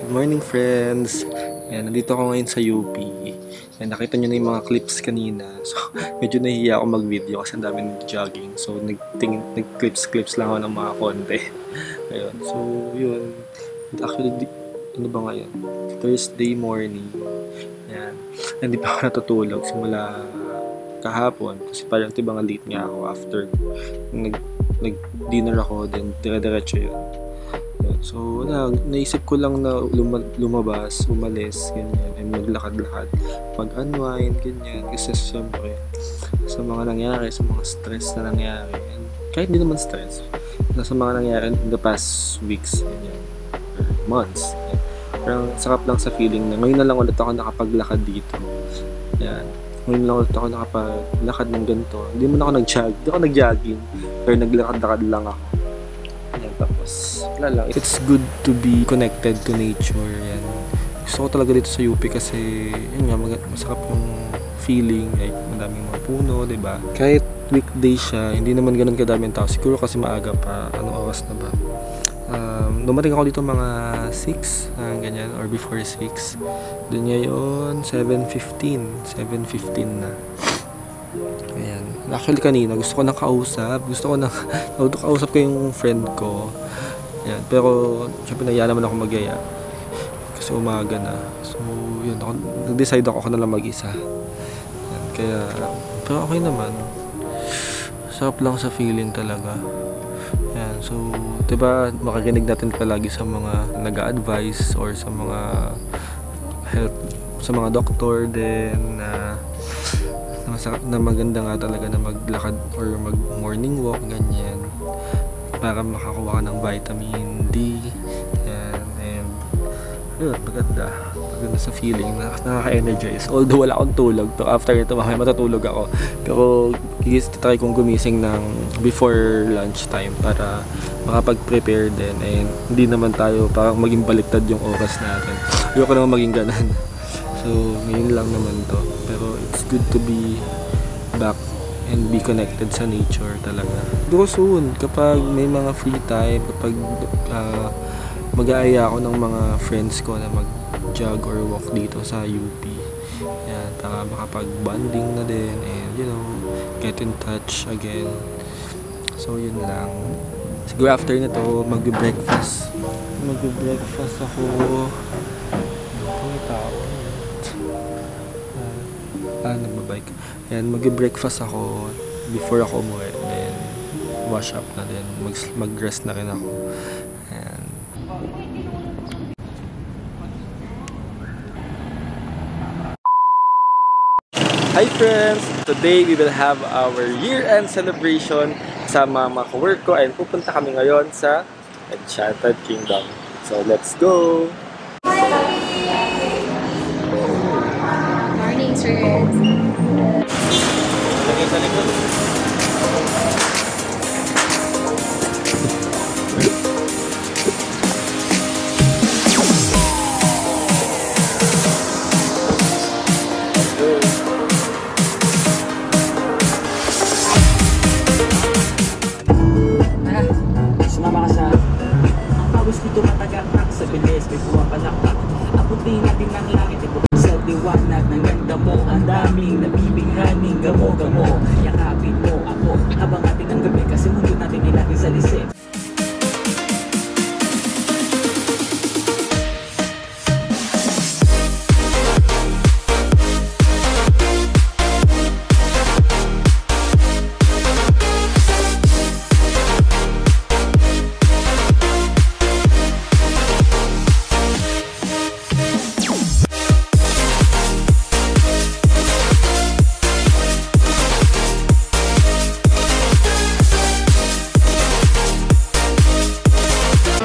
Good morning, friends! Ayan, nandito ako ngayon sa UP. Ayan, nakita nyo na yung mga clips kanina. So, medyo nahihiya ako mag-video kasi ang dami nag-jogging. So, nag-clips lang ako ng mga konti. Ayun, so, yun. Actually, ano ba ngayon? Thursday morning. Ayan. Hindi pa ako natutulog simula kahapon. Kasi parang tibang late nga ako after nag-dinner ako, then dire-diretso yun. So, naisip ko lang na lumabas, umalis, ganyan, and maglakad-lakad, mag-unwind, ganyan, kasi siyempre, sa mga nangyari, sa mga stress na nangyari, and kahit di naman stress, sa mga nangyari in the past weeks, ganyan, or months, yan. Parang sarap lang sa feeling na ngayon na lang ulit ako nakapaglakad dito. Yan. Ngayon lang ulit ako nakapaglakad ng ganito. Hindi man ako nag-jogging, pero naglakad-lakad lang ako. Yan, tapos wala lang. It's good to be connected to nature. Yan. Gusto ko talaga dito sa UP kasi yun nga, masarap yung feeling, like madaming mga puno, diba? Kahit weekday siya, hindi naman ganun kadaming tao. Siguro kasi maaga pa, anong oras na ba? Dumating ako dito mga 6, ganyan, or before 6. Doon ngayon 7:15 na. Ayan. Actually kanina gusto ko nang kausap. Gusto ko kausap ko yung friend ko. Ayan. Pero syempre nahiya naman ako mag-aya. Kasi umaga na. So yun, nag-decide ako na lang mag-isa. Ayan. Kaya, pero okay naman. Sarap lang sa feeling talaga. Ayan. So, diba makikinig natin palagi sa mga nag-a-advise or sa mga health, sa mga doktor din na maganda nga talaga na maglakad or mag morning walk, ganyan, para makakuha ka ng vitamin D. Yan, and yun, maganda sa feeling na nakaka-energize, although wala akong tulog, pero after ito mamaya matutulog ako, pero try kong gumising ng before lunch time para makapag-prepare din, and hindi naman tayo parang maging baliktad yung oras natin. Ayoko naman maging ganun. So, ngayon lang naman to. Pero it's good to be back and be connected sa nature talaga. Siguro soon, kapag may mga free time, kapag mag-aaya ako ng mga friends ko na mag-jog or walk dito sa UP. Yan, para makapag-bonding na din and, you know, get in touch again. So, yun lang. Siguro after nito, mag-breakfast. Mag-breakfast ako. May tao. Nagbabike. Ayan, mag-breakfast ako before ako umuwi. Then, wash up na din. Mag-rest na rin ako. Ayan. Hi friends! Today we will have our year-end celebration sa mga co-work ko. And pupunta kami ngayon sa Enchanted Kingdom. So, let's go! Morning, sir. Lagay sa likod. Sumama ka sa ang pawis ko tumatagaktak sa bilis, may pumapalakpak. Abutin natin ng langit, sa liwanag ng ganda mo. Ang daming nabibinghaning gamo-gamo. Yakapin mo ako habang ating ang gabi, kasi mundo natin ilagay sa lisip.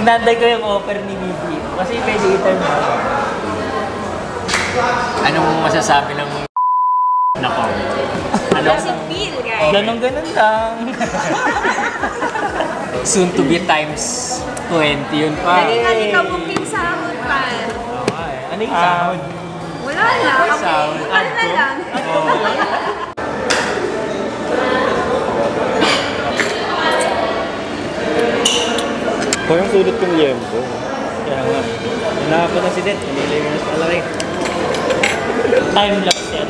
Nanday ko yung offer ni Bibi kasi pwede i-turn mo. Anong masasabi ng nako? Does it feel, guys? Ganun lang. Soon to be times 20 yun pa. Dali ka booking sahod pa. Ano yung sahod? Wala lang. Sahod. Ano na lang. Parang sulit yung liempo. Kaya nga. Nakapunta si Det. Nililinis na lang. Time-lapse yan.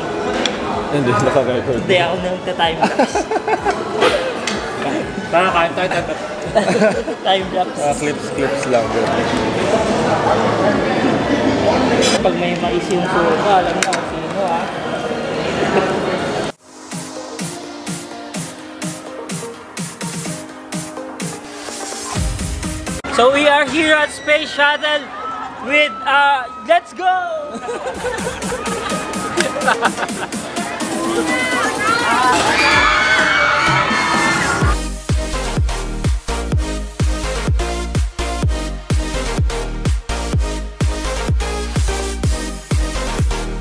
Hindi, naka-record. Hindi ako nagka-time-lapse. Time-lapse. Clips lang. Pag may mais yung suka, alam na kung sino ha. So we are here at Space Shuttle with let's go!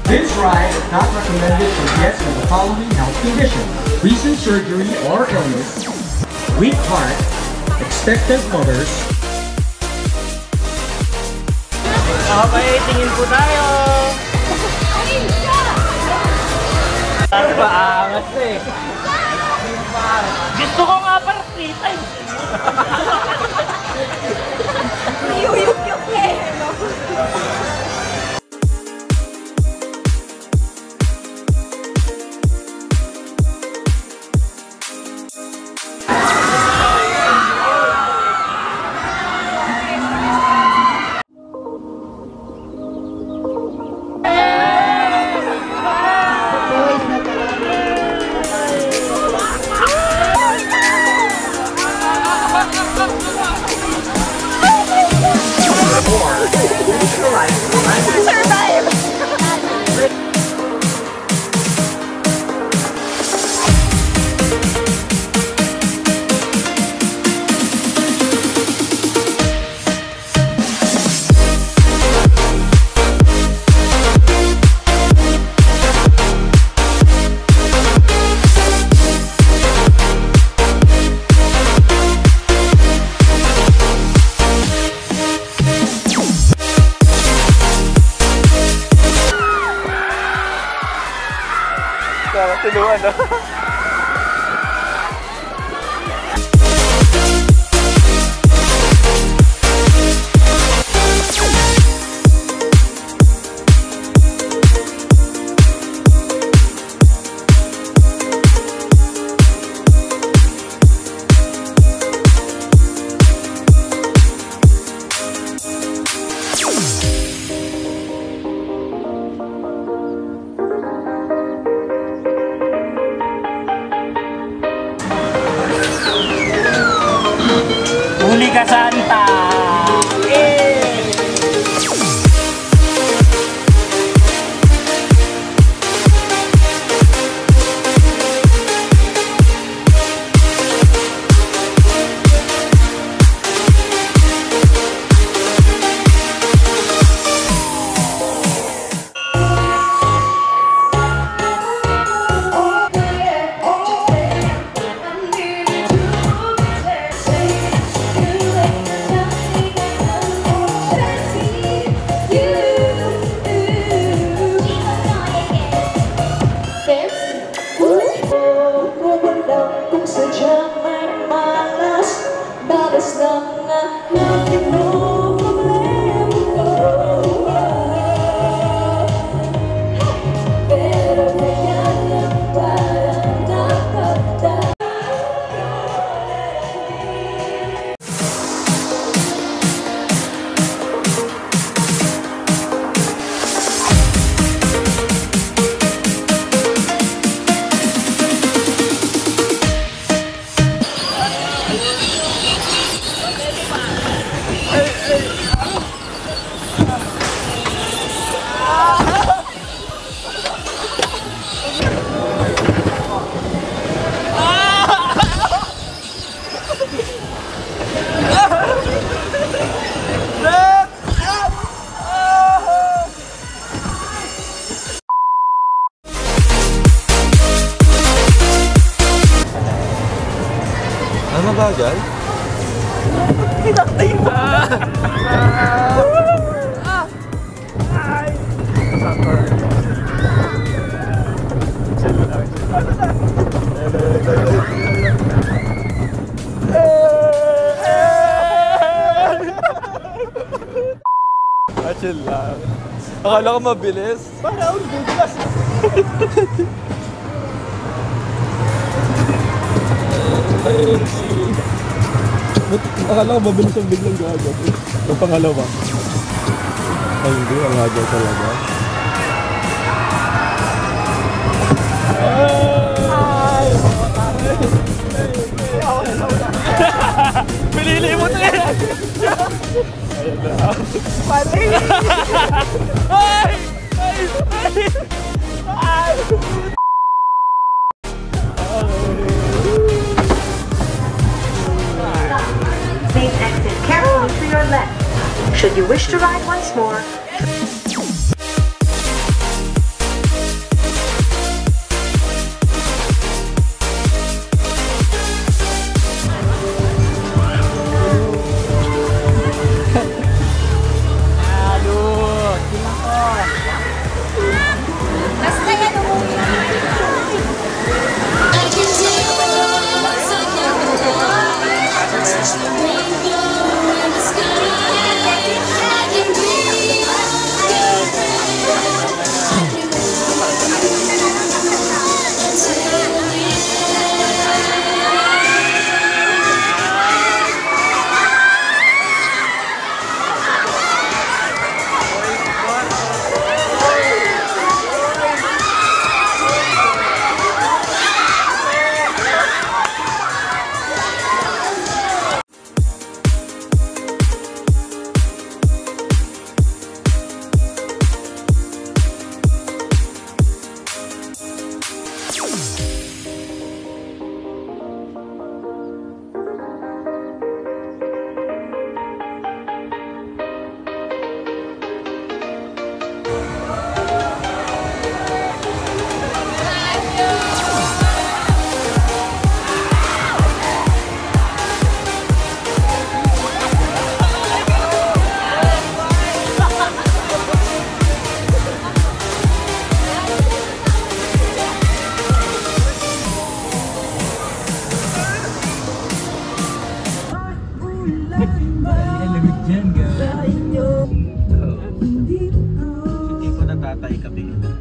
This ride is not recommended for guests with the following health conditions: recent surgery or illness, weak heart, expectant mothers. Okay, tingin po tayo! Ano ba angas eh? Gusto ko nga para 3 times. Yuyuk-yuk eh, no? Tinuan, no? Huli ka Santa! Ano mabagal? chill lang. Akala ko mabilis. Para ako biglas. Akala ko mabilis ang biglang gago. Ang pangalawa. Ay, hindi. Ang aga talaga. Pinili mo na yan! Ayun na. Mali! Ay! Ay! Ay! Please exit carefully to your left. Should you wish to ride once more, Basta yan umuwi. Hindi ko natatay ka bigla.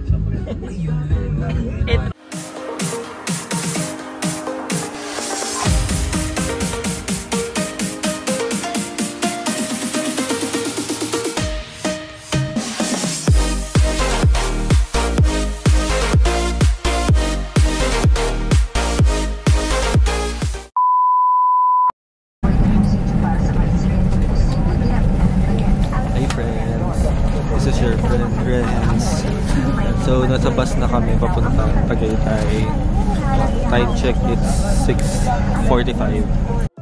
Hey friends, this is your friend Renz. So nasa bus na kami papunta Tagaytay. Time check, it's 6:45.